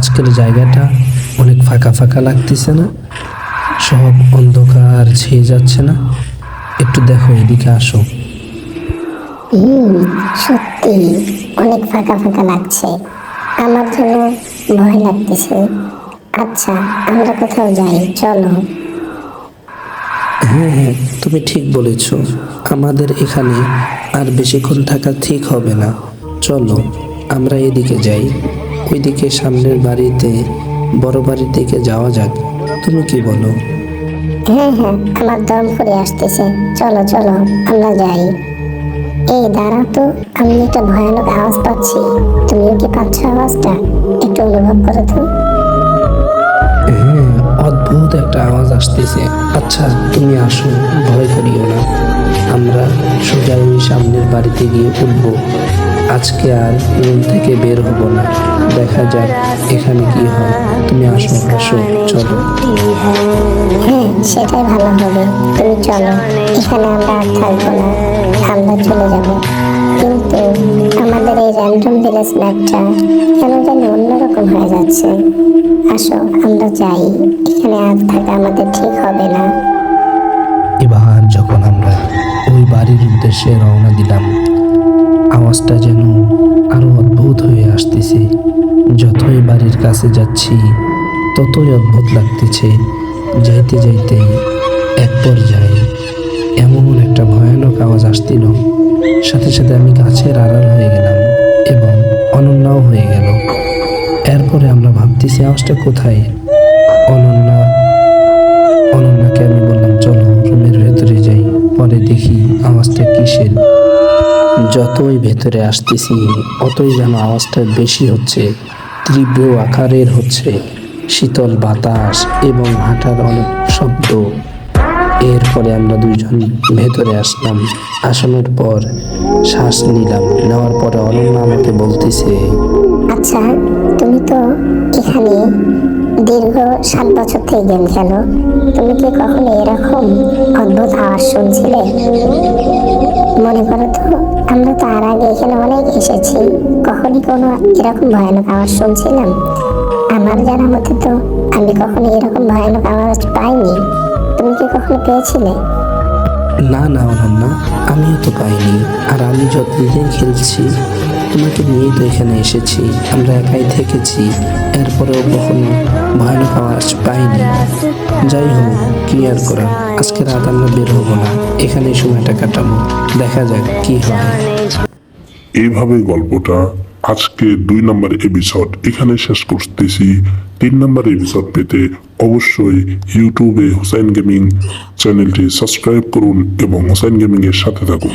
আজকের জায়গাটা অনেক ফাঁকা ফাঁকা লাগতেছে না? সব অন্ধকার ছেয়ে যাচ্ছে না? একটু দেখো, এদিকে আসো। সত্যি অনেক ফাঁকা ফাঁকা লাগছে। আমার জন্য ভয় লাগতেছে। আচ্ছা, আমরা কোথাও যাই, চলো। হ্যাঁ হ্যাঁ, তুমি ঠিক বলেছ। আমাদের এখানে আর বেশিক্ষণ থাকা ঠিক হবে না। চলো, আমরা এদিকে যাই। ওইদিকে সামনের বাড়িতে, বড় বাড়ির দিকে যাওয়া যাক। তুমি কি বলো? হ্যাঁ হ্যাঁ, আমার দম ফুরিয়ে আসতেছে। চলো চলো, আমরা যাই। এই দাঁড়াও তো, আমি একটা ভয়ানক আওয়াজ পাচ্ছি। তুমিও কি পাচ্ছ আওয়াজটা? একটু অনুভব করো তো। হ্যাঁ, অদ্ভুত একটা আওয়াজ আসতেছে। আচ্ছা, তুমি আসো, ভয় করিও না। আমরা সোজা ওই সামনের বাড়িতে গিয়ে উঠবো। আজকে আর রুম থেকে বের হব না। দেখা যাক এখানে কি হয়। তুমি আসো আসো, চলো। হ্যাঁ, সেটাই ভালো হবে। তুমি চলো, এখানে আমরা আর থাকবো না, আমরা চলে যাব। কিন্তু আমাদের এই র্যান্ডম ভিলেজ ম্যাপটা কেন জানি অন্যরকম হয়ে যাচ্ছে। আসো, আমরা যাই। এখানে আর থাকা আমাদের ঠিক হবে না। এবার যখন আমরা ওই বাড়ির উদ্দেশ্যে রওনা দিলাম, আওয়াজটা যেন আরো অদ্ভুত হয়ে আসতেছে। যতই বাড়ির কাছে যাচ্ছি, ততই অদ্ভুত লাগতেছে। যাইতে যাইতে এক পর্যায়ে এমন একটা ভয়ানক আওয়াজ আসছিল, সাথে সাথে আমি গাছের আড়াল হয়ে গেলাম এবং অনন্যাও হয়ে গেল। এরপরে আমরা ভাবতেছি আওয়াজটা কোথায়। অনন্যা অনন্যাকে আমি বললাম, চলো রুমের ভেতরে যাই, পরে দেখি আওয়াজটা কিসের। যতই ভেতরে আসতেছি, অতই যেন আওয়াজটা বেশি হচ্ছে, তীব্র আকারের হচ্ছে। শীতল বাতাস এবং হাঁটার অনেক শব্দ। এরপরে আমরা দুইজন ভেতরে আসলাম। আসানোর পর শ্বাস নিলাম। নেওয়ার পরে অনন্যা আমাকে বলতেছে, আচ্ছা, তুমি তো এখানে দীর্ঘ 7 বছর থেকে গেম খেলো। তুমি কি কখনো এরকম অদ্ভুত আওয়াজ শুনছিলে? মনে করো তো, আমরা তো আর আগে এখানে অনেক এসেছি, কখনই কোনো এরকম ভয়ানক আওয়াজ শুনছিলাম? আমার জানার মতে তো আমি কখনো এরকম ভয়ানক আওয়াজ পাইনি। তুমি কি কখনো পেয়েছিলে? না না অনন্যা, আমিও তো পাইনি। আর আমি যতদিন খেলছি, তোমাকে নিয়েই তো এখানে এসেছি। আমরা একাই থেকেছি, এরপরেও কখনো ভয়ানক আওয়াজ পাইনি। যাই হোক, কি আর করার। আজকে রাত আমরা বের হবো না, এখানেই সময়টা কাটাবো। দেখা যাক কি হয়। এইভাবে গল্পটা আজকে 2 নম্বর এপিসোড এখানে শেষ করতেছি। 3 নম্বর এপিসোড পেতে অবশ্যই ইউটিউবে হুসাইন গেমিং চ্যানেলটি সাবস্ক্রাইব করুন এবং হুসাইন গেমিং এর সাথে থাকুন।